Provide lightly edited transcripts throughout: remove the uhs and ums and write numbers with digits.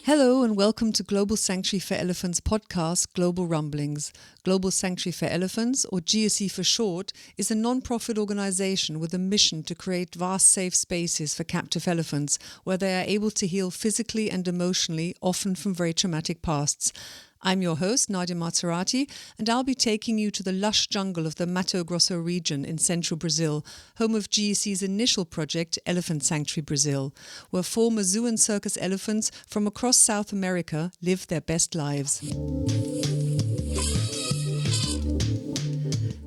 Hello and welcome to Global Sanctuary for Elephants podcast, Global Rumblings. Global Sanctuary for Elephants, or GSE for short, is a non-profit organisation with a mission to create vast safe spaces for captive elephants where they are able to heal physically and emotionally, often from very traumatic pasts. I'm your host, Nadia Maserati, and I'll be taking you to the lush jungle of the Mato Grosso region in central Brazil, home of GEC's initial project, Elephant Sanctuary Brazil, where former zoo and circus elephants from across South America live their best lives.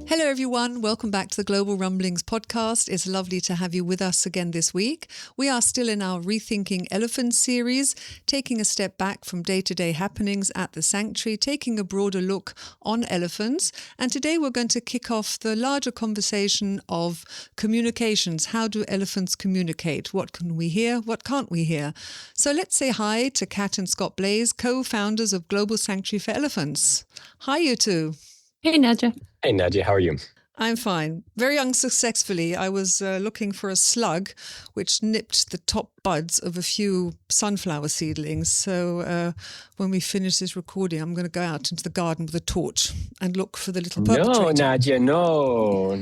Hello everyone, welcome back to the Global Rumblings podcast. It's lovely to have you with us again this week. We are still in our Rethinking Elephants series, taking a step back from day-to-day happenings at the sanctuary, taking a broader look on elephants. And today we're going to kick off the larger conversation of communications. How do elephants communicate? What can we hear? What can't we hear? So let's say hi to Kat and Scott Blaze, co-founders of Global Sanctuary for Elephants. Hi you two. Hey, Nadia. Hey, Nadia, how are you? I'm fine. Very unsuccessfully. I was looking for a slug which nipped the top buds of a few sunflower seedlings. So when we finish this recording, I'm going to go out into the garden with a torch and look for the little perpetrator. No, Nadia, no.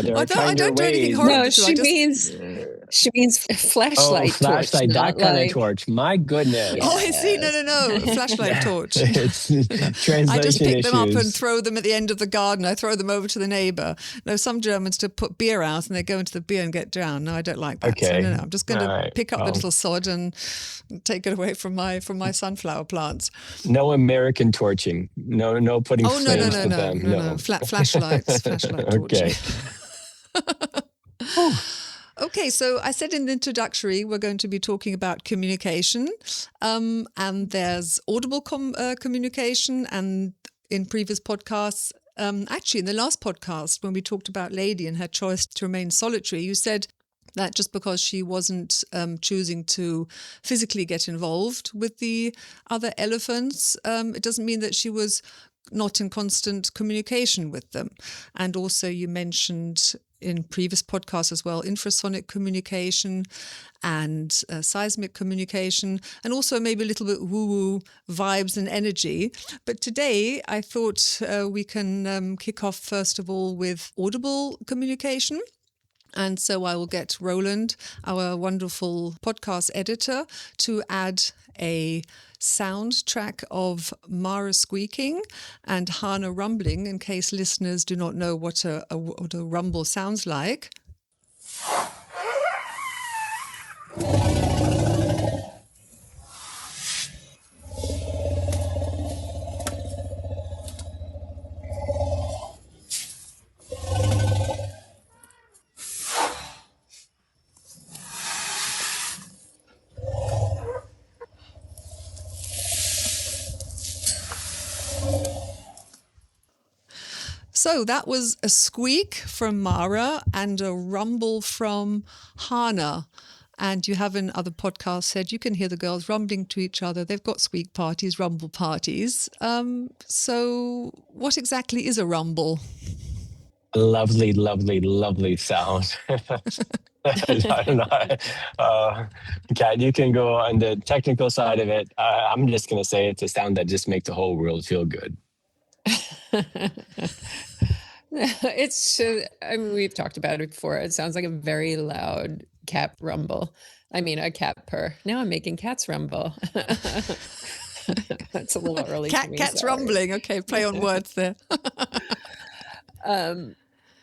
There are I don't do anything horrible. No, she means flashlight. Oh, flashlight, torch, that kind of torch. My goodness. Oh, I see. No. A flashlight torch. It's translation I just pick them up issues. and throw them at the end of the garden. I throw them over to the neighbour. No, some Germans to put beer out and they go into the beer and get drowned. No, I don't like that. Okay. So no, I'm just going to pick up the little sod and take it away from my sunflower plants. No American torching. No putting flames to them. No. Flashlights. Flashlight torching. Okay. Okay, so I said in the introductory we're going to be talking about communication, and there's audible communication, and in previous podcasts, actually in the last podcast when we talked about Lady and her choice to remain solitary, you said that just because she wasn't choosing to physically get involved with the other elephants, it doesn't mean that she was not in constant communication with them. And also you mentioned in previous podcasts as well, infrasonic communication and seismic communication, and also maybe a little bit woo-woo vibes and energy. But today I thought we can kick off first of all with audible communication. And so I will get Roland, our wonderful podcast editor, to add a soundtrack of Mara squeaking and Hana rumbling, in case listeners do not know what a rumble sounds like. So that was a squeak from Mara and a rumble from Hana. And you have in other podcasts said you can hear the girls rumbling to each other. They've got squeak parties, rumble parties. So what exactly is a rumble? Lovely, lovely, lovely sound. I don't know. Kat, you can go on the technical side of it. I'm just going to say it's a sound that just makes the whole world feel good. We've talked about it before. It sounds like a very loud cat rumble. I mean, a cat purr. Now I'm making cats rumble. That's a little early for me. Cats sorry. rumbling. Okay, play on words there.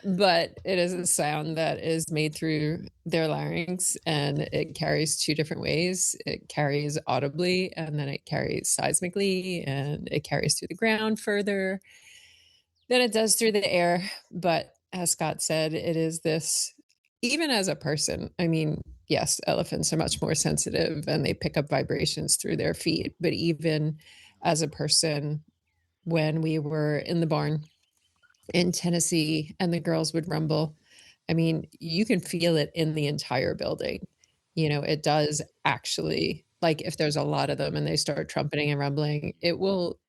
But it is a sound that is made through their larynx, and it carries two different ways. It carries audibly, and then it carries seismically, and it carries through the ground further than it does through the air. But as Scott said, it is this, even as a person, I mean, yes, elephants are much more sensitive and they pick up vibrations through their feet. But even as a person, when we were in the barn in Tennessee and the girls would rumble, I mean, you can feel it in the entire building. You know, it does actually like if there's a lot of them and they start trumpeting and rumbling, it will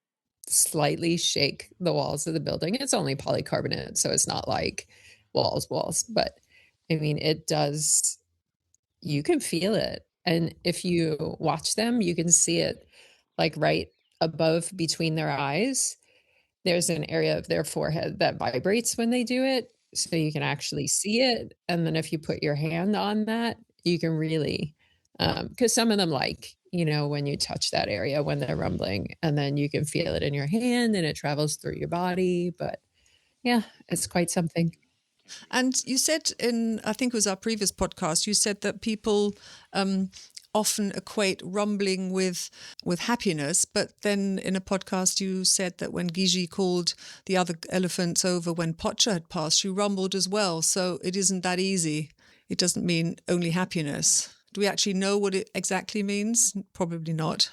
slightly shake the walls of the building. It's only polycarbonate, so it's not like walls, but I mean, it does, you can feel it. And if you watch them, you can see it like right above between their eyes. There's an area of their forehead that vibrates when they do it. So you can actually see it. And then if you put your hand on that, you can really, because some of them like, you know, when you touch that area when they're rumbling, and then you can feel it in your hand and it travels through your body. But yeah, it's quite something. And you said in, I think it was our previous podcast, you said that people often equate rumbling with happiness. But then in a podcast, you said that when Gigi called the other elephants over when Pocha had passed, she rumbled as well. So it isn't that easy. It doesn't mean only happiness. Do we actually know what it exactly means? Probably not.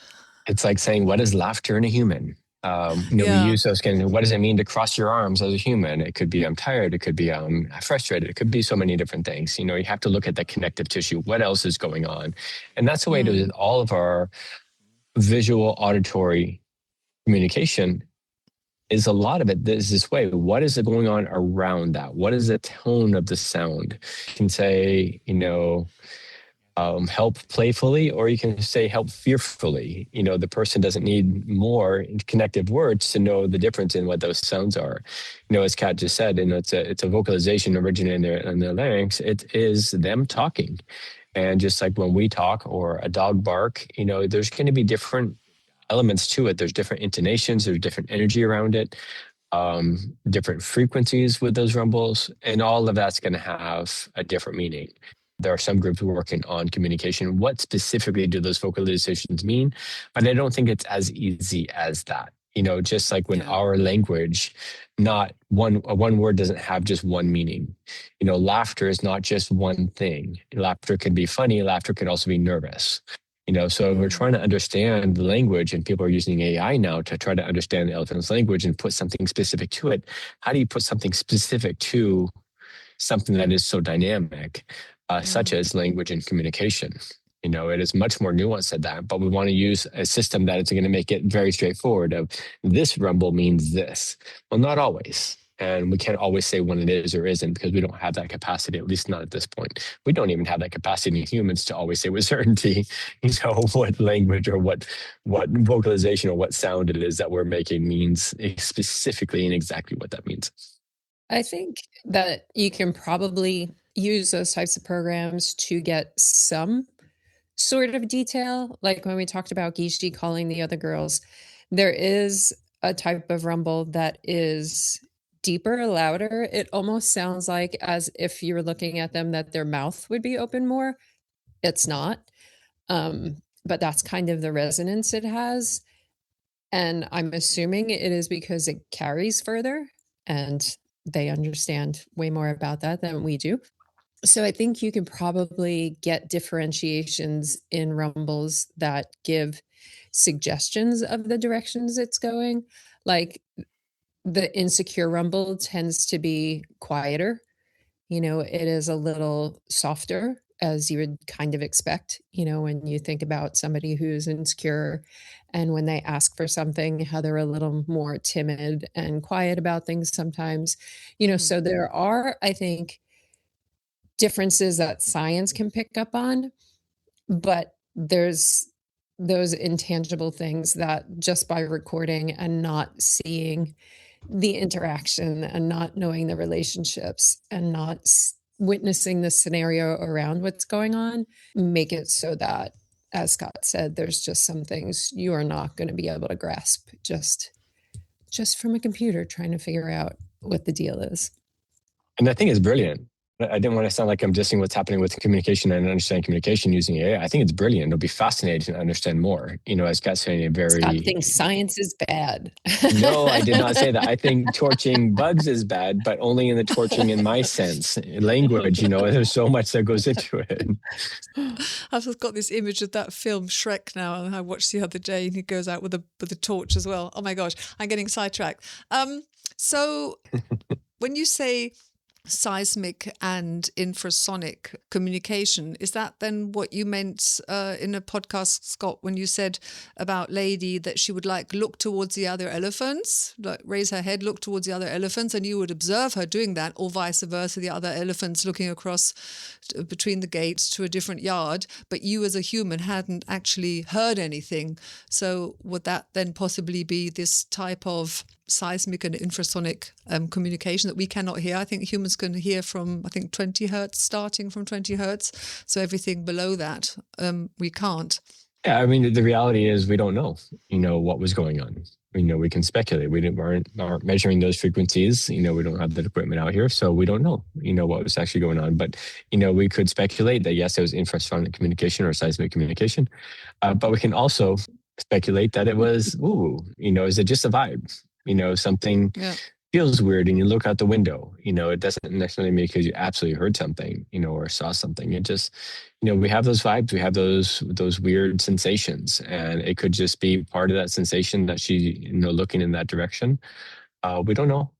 It's like saying, what is laughter in a human? We use those kind of, what does it mean to cross your arms as a human? It could be, I'm tired. It could be, I'm frustrated. It could be so many different things. You know, you have to look at the connective tissue. What else is going on? And that's the way to do all of our visual auditory communication. Is a lot of it is this way. What is going on around that? What is the tone of the sound? You can say, you know, help playfully, or you can say help fearfully. You know, the person doesn't need more connective words to know the difference in what those sounds are. You know, as Kat just said, and it's a vocalization originating in their larynx. It is them talking. And just like when we talk or a dog bark, you know, there's going to be different elements to it. There's different intonations, there's different energy around it, different frequencies with those rumbles, and all of that's going to have a different meaning. There are some groups working on communication. What specifically do those vocalizations mean? But I don't think it's as easy as that. You know, just like when our language, not one word doesn't have just one meaning. You know, laughter is not just one thing. Laughter can be funny. Laughter can also be nervous. You know, so we're trying to understand the language, and people are using AI now to try to understand the elephant's language and put something specific to it. How do you put something specific to something that is so dynamic, such as language and communication? You know, it is much more nuanced than that, but we want to use a system that is going to make it very straightforward of this rumble means this. Well, not always. And we can't always say when it is or isn't, because we don't have that capacity, at least not at this point. We don't even have that capacity in humans to always say with certainty, you know, what language or what vocalization or what sound it is that we're making means specifically and exactly what that means. I think that you can probably use those types of programs to get some sort of detail. Like when we talked about Gigi calling the other girls, there is a type of rumble that is deeper, louder. It almost sounds like as if you're looking at them that their mouth would be open more. It's not. But that's kind of the resonance it has. And I'm assuming it is because it carries further, and they understand way more about that than we do. So I think you can probably get differentiations in rumbles that give suggestions of the directions it's going. Like the insecure rumble tends to be quieter. You know, it is a little softer, as you would kind of expect, you know, when you think about somebody who's insecure and when they ask for something, how they're a little more timid and quiet about things sometimes, you know. So there are, I think, differences that science can pick up on, but there's those intangible things that just by recording and not seeing the interaction and not knowing the relationships and not witnessing the scenario around what's going on make it so that, as Scott said, there's just some things you are not going to be able to grasp just from a computer trying to figure out what the deal is. And I think it's brilliant. I didn't want to sound like I'm dissing what's happening with communication and understanding communication using AI. I think it's brilliant. It'll be fascinating to understand more. You know, as Kat's saying, Scott thinks science is bad. No, I did not say that. I think torching bugs is bad, but only in the torching in my sense. Language, you know, there's so much that goes into it. I've just got this image of that film Shrek now, and I watched the other day, and he goes out with a torch as well. Oh my gosh, I'm getting sidetracked. So when you say seismic and infrasonic communication. Is that then what you meant in a podcast, Scott, when you said about Lady that she would like look towards the other elephants, like raise her head, look towards the other elephants, and you would observe her doing that, or vice versa, the other elephants looking across between the gates to a different yard, but you as a human hadn't actually heard anything. So would that then possibly be this type of seismic and infrasonic communication that we cannot hear? I think humans can hear from, 20 hertz, starting from 20 hertz. So everything below that, we can't. Yeah, I mean, the reality is we don't know, what was going on. We can speculate. We aren't measuring those frequencies. We don't have that equipment out here, so we don't know, what was actually going on. But, we could speculate that, yes, it was infrasonic communication or seismic communication. But we can also speculate that it was, is it just a vibe? Something feels weird and you look out the window, it doesn't necessarily mean because you absolutely heard something, or saw something. It just, we have those vibes, we have those weird sensations, and it could just be part of that sensation that she, looking in that direction. We don't know.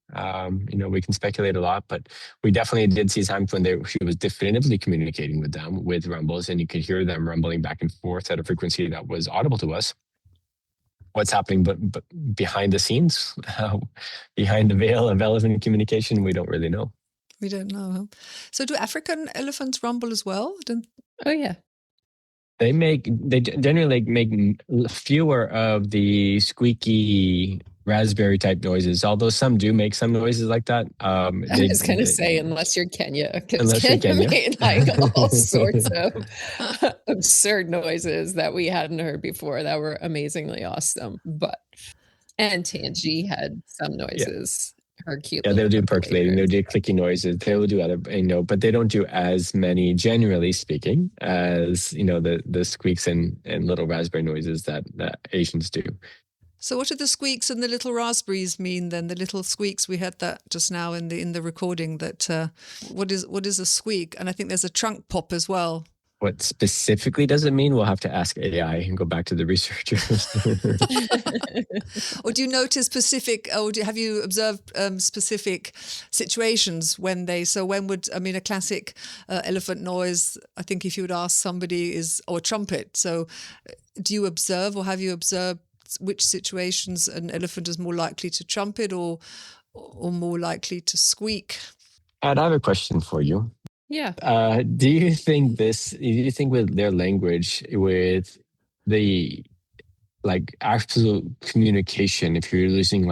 We can speculate a lot, but we definitely did see times when she was definitively communicating with them with rumbles, and you could hear them rumbling back and forth at a frequency that was audible to us. What's happening but behind the scenes, behind the veil of elephant communication, we don't really know. We don't know. Huh? So do African elephants rumble as well? Oh, yeah. They generally make fewer of the squeaky raspberry type noises, although some do make some noises like that. I was going to say, unless you're Kenya, because Kenya Kenya made all sorts of absurd noises that we hadn't heard before that were amazingly awesome. And Tangi had some noises. Her cute. Yeah, they'll do percolating, they'll do clicky noises, they will do other, but they don't do as many, generally speaking, as the squeaks and little raspberry noises that Asians do. So what do the squeaks and the little raspberries mean then? The little squeaks, we heard that just now in the recording. That what is a squeak? And I think there's a trunk pop as well. What specifically does it mean? We'll have to ask AI and go back to the researchers. Or do you notice specific, or have you observed specific situations when would, a classic elephant noise, I think if you would ask somebody or trumpet. So do you observe, or have you observed which situations an elephant is more likely to trumpet or more likely to squeak? And I have a question for you. Yeah. Do you think with their language, with the absolute communication, if you're using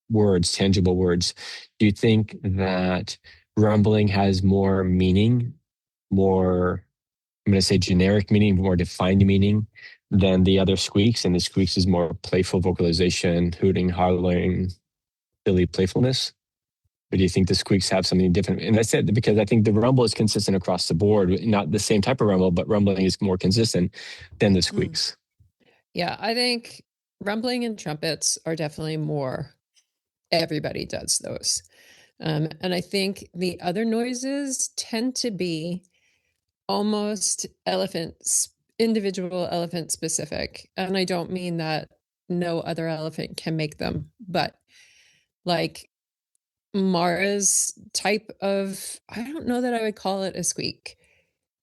words, tangible words, do you think that rumbling has more meaning, more, I'm going to say generic meaning, more defined meaning than the other squeaks? And the squeaks is more playful vocalization, hooting, hollering, silly playfulness? Or do you think the squeaks have something different? And I said because I think the rumble is consistent across the board, not the same type of rumble, but rumbling is more consistent than the squeaks. Yeah, I think rumbling and trumpets are definitely more. Everybody does those. And I think the other noises tend to be almost individual elephant specific. And I don't mean that no other elephant can make them, but Mara's type of, I don't know that I would call it a squeak.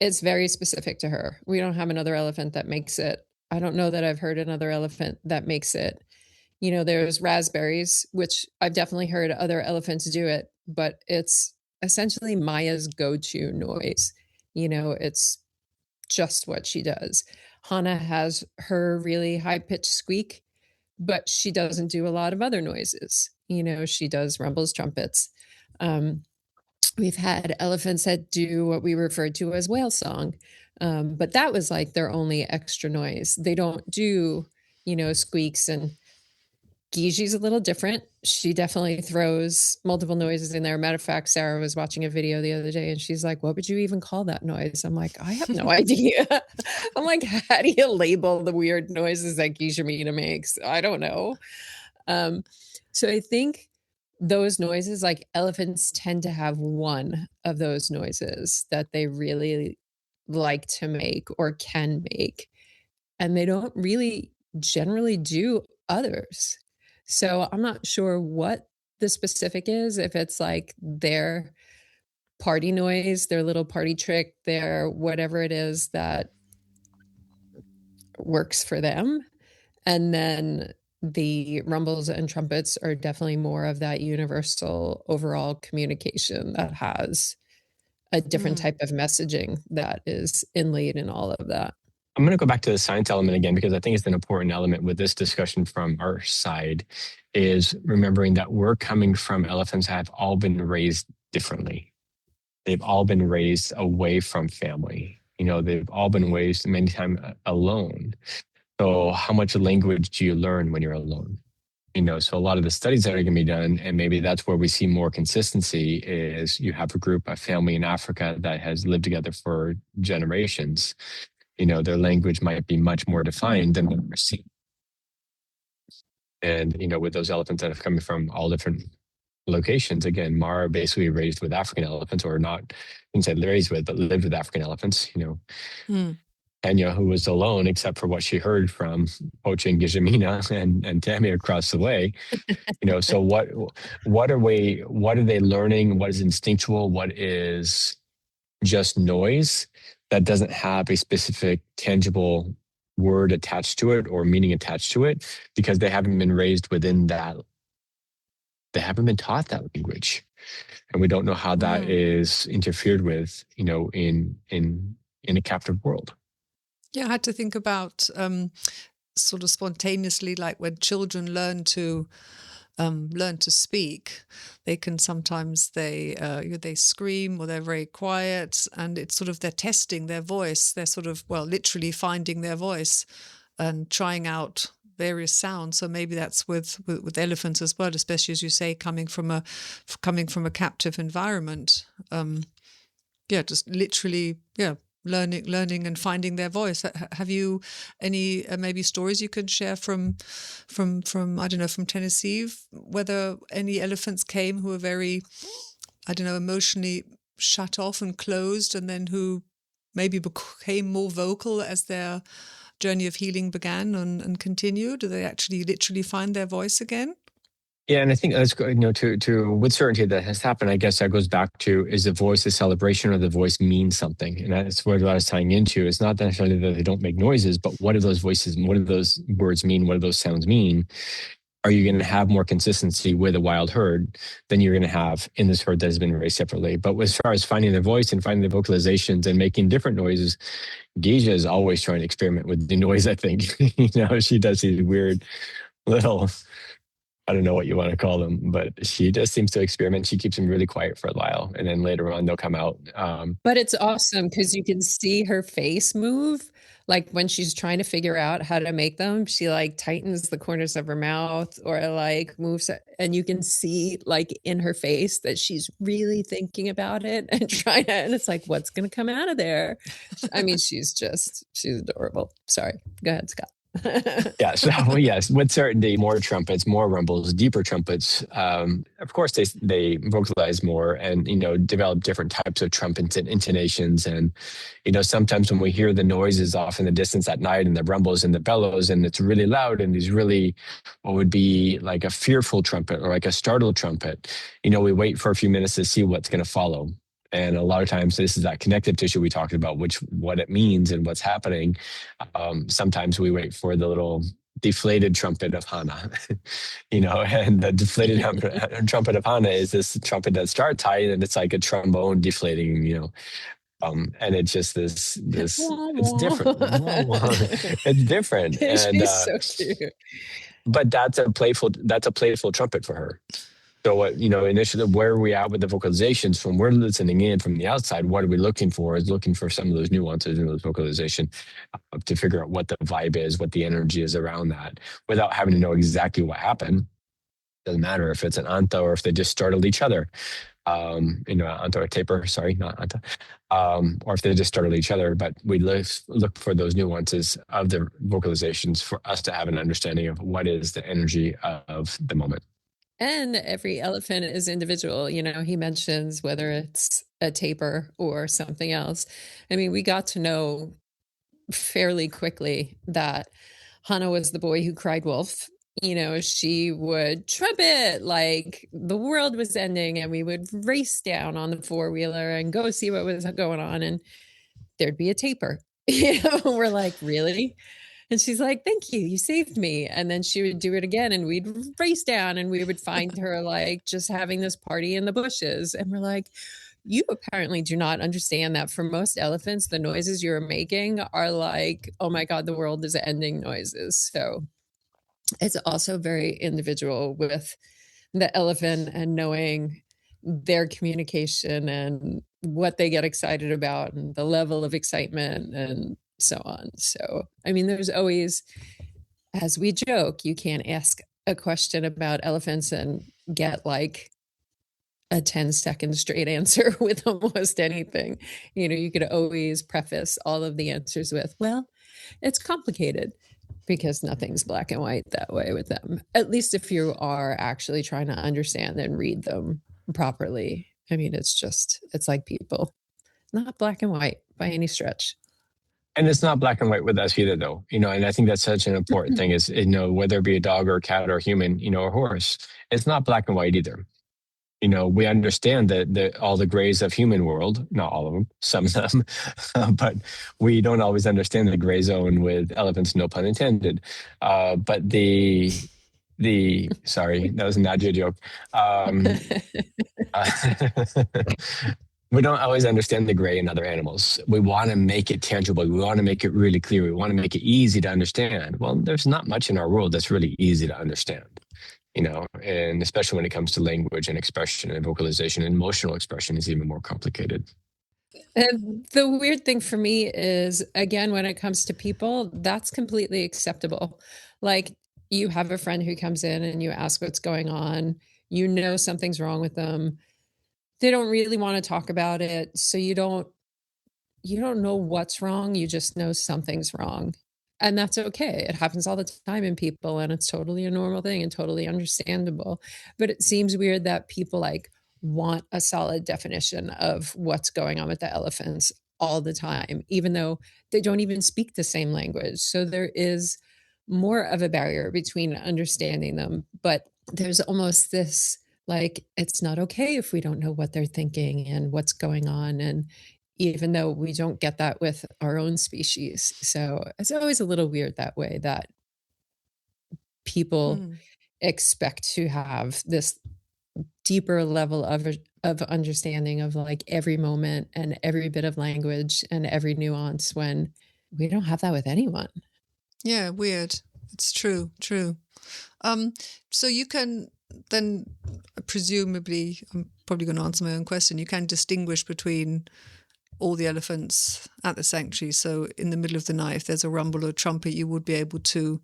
It's very specific to her. We don't have another elephant that makes it. I don't know that I've heard another elephant that makes it. There's raspberries, which I've definitely heard other elephants do it, but it's essentially Maya's go-to noise. It's just what she does. Hana has her really high-pitched squeak, but she doesn't do a lot of other noises. She does rumbles, trumpets. We've had elephants that do what we refer to as whale song, but that was their only extra noise. They don't do, squeaks, and Gigi's a little different. She definitely throws multiple noises in there. Matter of fact, Sarah was watching a video the other day and she's like, what would you even call that noise? I'm like, I have no idea. I'm like, how do you label the weird noises that Gijamina makes? I don't know. So I think those noises, elephants tend to have one of those noises that they really like to make or can make. And they don't really generally do others. So I'm not sure what the specific is, if it's their party noise, their little party trick, their whatever it is that works for them. And then the rumbles and trumpets are definitely more of that universal overall communication that has a different type of messaging that is inlaid in all of that. I'm going to go back to the science element again, because I think it's an important element with this discussion from our side, is remembering that we're coming from elephants that have all been raised differently. They've all been raised away from family. They've all been raised many times alone. So how much language do you learn when you're alone? So a lot of the studies that are going to be done, and maybe that's where we see more consistency, is you have a family in Africa that has lived together for generations. Their language might be much more defined than what we're seeing. And, with those elephants that have come from all different locations, again, Mara basically raised with African elephants, or not, I wouldn't say raised with, but lived with African elephants, Kenya, who was alone except for what she heard from Poche and Gijamina and Tammy across the way. So what are they learning? What is instinctual? What is just noise that doesn't have a specific tangible word attached to it or meaning attached to it, because they haven't been raised within that. They haven't been taught that language, and we don't know how that is interfered with, in a captive world. Yeah, I had to think about sort of spontaneously, like when children learn to speak, they can sometimes they scream, or they're very quiet, and it's sort of they're testing their voice. They're sort of, well, literally finding their voice and trying out various sounds. So maybe that's with elephants as well, especially as you say, coming from a captive environment. Just literally, learning and finding their voice. Have you any maybe stories you can share from I don't know, from Tennessee, whether any elephants came who were very, I don't know, emotionally shut off and closed, and then who maybe became more vocal as their journey of healing began and continued? Do they actually literally find their voice again? Yeah, and I think that's to with certainty that has happened. I guess that goes back to, is the voice a celebration, or the voice means something? And that's what I was tying into. It's not necessarily that they don't make noises, but what do those voices, what do those words mean? What do those sounds mean? Are you going to have more consistency with a wild herd than you're going to have in this herd that has been raised separately? But as far as finding their voice and finding the vocalizations and making different noises, Geisha is always trying to experiment with the noise, I think. She does these weird little, I don't know what you want to call them, but she just seems to experiment. She keeps them really quiet for a while, and then later on they'll come out. But it's awesome because you can see her face move. Like when she's trying to figure out how to make them, she like tightens the corners of her mouth, or like moves, and you can see like in her face that she's really thinking about it and trying to, and it's like, what's going to come out of there? I mean, she's adorable. Sorry. Go ahead, Scott. Yeah. So yes, with certainty, more trumpets, more rumbles, deeper trumpets. Of course, they vocalize more and develop different types of trumpets and intonations. And sometimes when we hear the noises off in the distance at night, and the rumbles and the bellows, and it's really loud, and these really what would be like a fearful trumpet or like a startled trumpet, we wait for a few minutes to see what's going to follow. And a lot of times this is that connective tissue we talked about, what it means and what's happening. Sometimes we wait for the little deflated trumpet of Hana, and the deflated trumpet of Hana is this trumpet that starts high, and it's like a trombone deflating, and it's just this it's different. It's different. And she's so cute. But that's a playful trumpet for her. So what, initially, where are we at with the vocalizations? From we're listening in from the outside, what are we looking for? Is looking for some of those nuances in those vocalization to figure out what the vibe is, what the energy is around that, without having to know exactly what happened. Doesn't matter if it's an anta or if they just startled each other. Anta or taper, sorry, not anta. Or if they just startled each other. But we look for those nuances of the vocalizations for us to have an understanding of what is the energy of the moment. And every elephant is individual. He mentions whether it's a taper or something else. I mean, we got to know fairly quickly that Hana was the boy who cried wolf, she would trumpet like the world was ending, and we would race down on the four-wheeler and go see what was going on. And there'd be a taper. We're like, really? And she's like, thank you, you saved me. And then she would do it again, and we'd race down, and we would find her like just having this party in the bushes. And we're like, you apparently do not understand that for most elephants, the noises you're making are like, oh my God, the world is ending noises. So it's also very individual with the elephant and knowing their communication and what they get excited about and the level of excitement and so on. So, I mean, there's always, as we joke, you can't ask a question about elephants and get like a 10-second straight answer with almost anything. You could always preface all of the answers with, well, it's complicated, because nothing's black and white that way with them. At least if you are actually trying to understand and read them properly. I mean, it's like people, not black and white by any stretch. And it's not black and white with us either, though. And I think that's such an important thing is, whether it be a dog or a cat or a human, or a horse, it's not black and white either. We understand that all the grays of human world, not all of them, some of them, but we don't always understand the gray zone with elephants, no pun intended. But sorry, that was a Nadia joke. We don't always understand the gray in other animals. We want to make it tangible. We want to make it really clear. We want to make it easy to understand. Well, there's not much in our world that's really easy to understand. And especially when it comes to language and expression and vocalization, and emotional expression is even more complicated. And the weird thing for me is, again, when it comes to people, that's completely acceptable. Like, you have a friend who comes in and you ask what's going on, something's wrong with them. They don't really want to talk about it. So you don't know what's wrong. You just know something's wrong. And that's okay. It happens all the time in people, and it's totally a normal thing and totally understandable. But it seems weird that people like want a solid definition of what's going on with the elephants all the time, even though they don't even speak the same language. So there is more of a barrier between understanding them. But there's almost this, like, it's not okay if we don't know what they're thinking and what's going on. And even though we don't get that with our own species. So it's always a little weird that way, that people expect to have this deeper level of understanding of like every moment and every bit of language and every nuance, when we don't have that with anyone. Yeah, weird. It's true. So you can then, presumably, I'm probably going to answer my own question, you can distinguish between all the elephants at the sanctuary. So in the middle of the night, if there's a rumble or a trumpet, you would be able to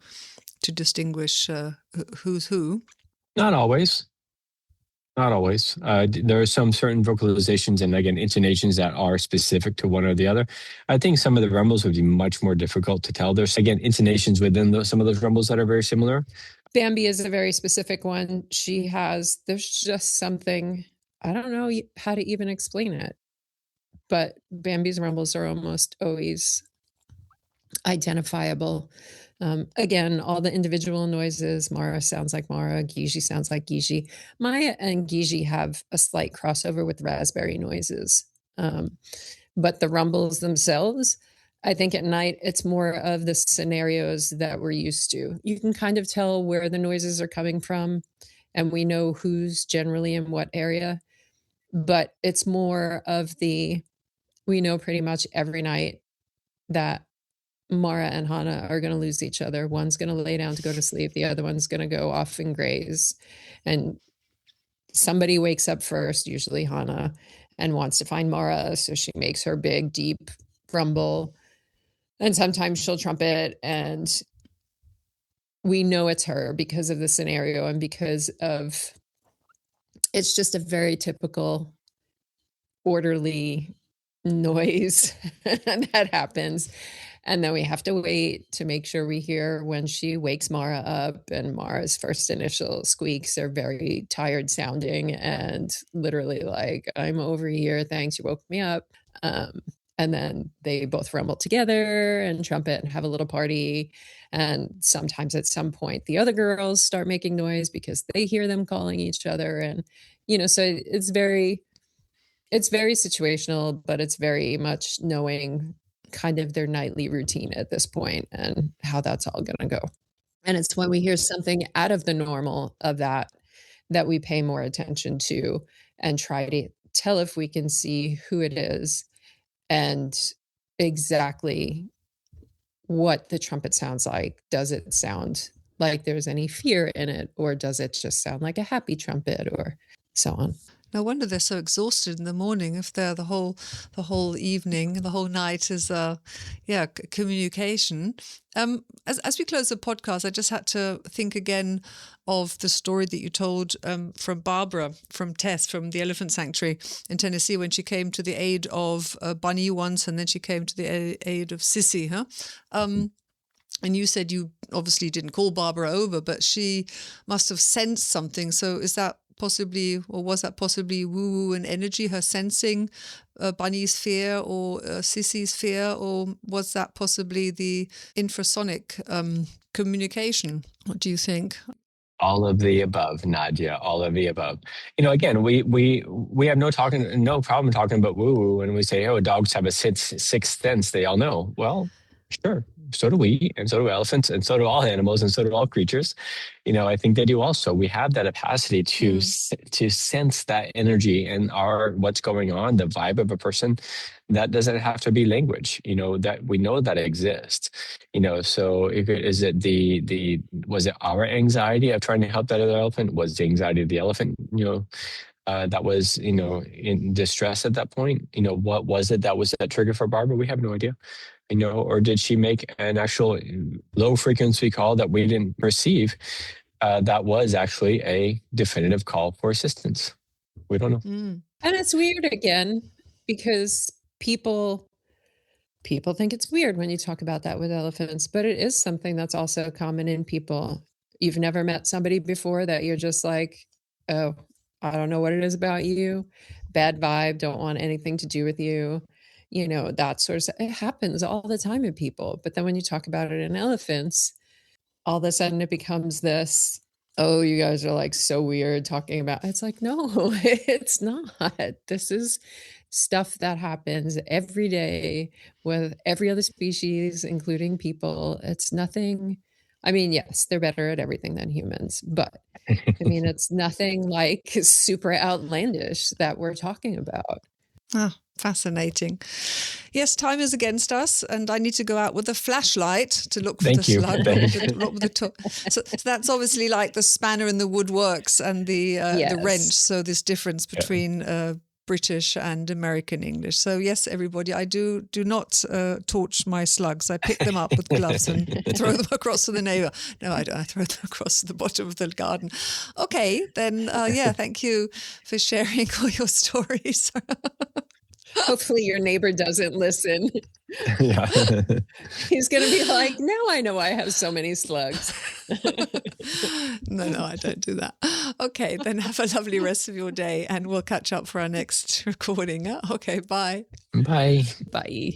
distinguish who's who. Not always. There are some certain vocalizations and, again, intonations that are specific to one or the other. I think some of the rumbles would be much more difficult to tell. There's, again, intonations within some of those rumbles that are very similar. Bambi is a very specific one. There's just something, I don't know how to even explain it. But Bambi's rumbles are almost always identifiable. Again, all the individual noises, Mara sounds like Mara, Gigi sounds like Gigi. Maya and Gigi have a slight crossover with raspberry noises. But the rumbles themselves, I think at night, it's more of the scenarios that we're used to. You can kind of tell where the noises are coming from, and we know who's generally in what area. But it's more of we know pretty much every night that Mara and Hana are going to lose each other. One's going to lay down to go to sleep. The other one's going to go off and graze. And somebody wakes up first, usually Hana, and wants to find Mara. So she makes her big, deep rumble. And sometimes she'll trumpet, and we know it's her because of the scenario and because of, it's just a very typical orderly noise that happens. And then we have to wait to make sure we hear when she wakes Mara up, and Mara's first initial squeaks are very tired sounding and literally like, I'm over here, thanks, you woke me up. And then they both rumble together and trumpet and have a little party. And sometimes at some point, the other girls start making noise because they hear them calling each other. And, so it's very situational, but it's very much knowing kind of their nightly routine at this point and how that's all going to go. And it's when we hear something out of the normal of that we pay more attention to and try to tell if we can see who it is and exactly what the trumpet sounds like. Does it sound like there's any fear in it, or does it just sound like a happy trumpet, or so on? No wonder they're so exhausted in the morning if they're the whole evening, the whole night is communication. As we close the podcast, I just had to think again of the story that you told from Barbara, from Tess, from the Elephant Sanctuary in Tennessee, when she came to the aid of Bunny once, and then she came to the aid of Sissy, huh? And you said you obviously didn't call Barbara over, but she must have sensed something. So is that possibly, or was that possibly woo-woo and energy, her sensing Bunny's fear or Sissy's fear, or was that possibly the infrasonic communication? What do you think? All of the above, Nadia. All of the above. Again, we have no problem talking about woo-woo, and we say, oh, dogs have a sixth sense. They all know. Well, sure. So do we, and so do elephants, and so do all animals, and so do all creatures. I think they do also. We have that capacity to sense that energy and what's going on, the vibe of a person. That doesn't have to be language. That we know that it exists. So was it our anxiety of trying to help that other elephant? Was the anxiety of the elephant? That was in distress at that point. What was it that was that trigger for Barbara? We have no idea. Or did she make an actual low frequency call that we didn't perceive? That was actually a definitive call for assistance. We don't know. And it's weird again, because people think it's weird when you talk about that with elephants, but it is something that's also common in people. You've never met somebody before that you're just like, oh, I don't know what it is about you. Bad vibe, don't want anything to do with you. That sort of stuff. It happens all the time in people. But then when you talk about it in elephants, all of a sudden it becomes this, oh, you guys are like so weird talking about. It's like, no, it's not. This is stuff that happens every day with every other species, including people. It's nothing. I mean, yes, they're better at everything than humans, but I mean, it's nothing like super outlandish that we're talking about. Ah, fascinating. Yes, time is against us, and I need to go out with a flashlight to look for the slug. So that's obviously like the spanner in the woodworks and the wrench. So this difference between British and American English. So yes, everybody, I do not torch my slugs. I pick them up with gloves and throw them across to the neighbor. No, I don't. I throw them across to the bottom of the garden. Okay, then thank you for sharing all your stories. Hopefully your neighbor doesn't listen. Yeah. He's going to be like, now I know I have so many slugs. No, I don't do that. Okay, then have a lovely rest of your day, and we'll catch up for our next recording. Okay, bye. Bye. Bye.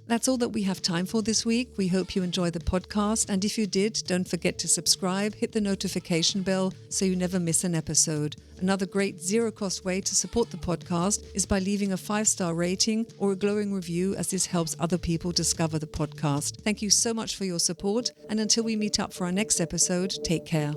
That's all that we have time for this week. We hope you enjoyed the podcast. And if you did, don't forget to subscribe, hit the notification bell so you never miss an episode. Another great zero-cost way to support the podcast is by leaving a 5-star rating or a glowing review, as this helps other people discover the podcast. Thank you so much for your support. And until we meet up for our next episode, take care.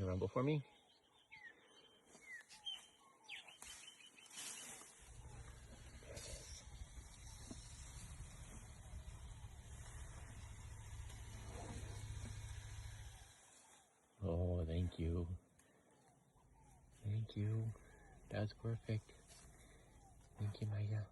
Rumble for me. Oh, thank you. Thank you. That's perfect. Thank you, Maya.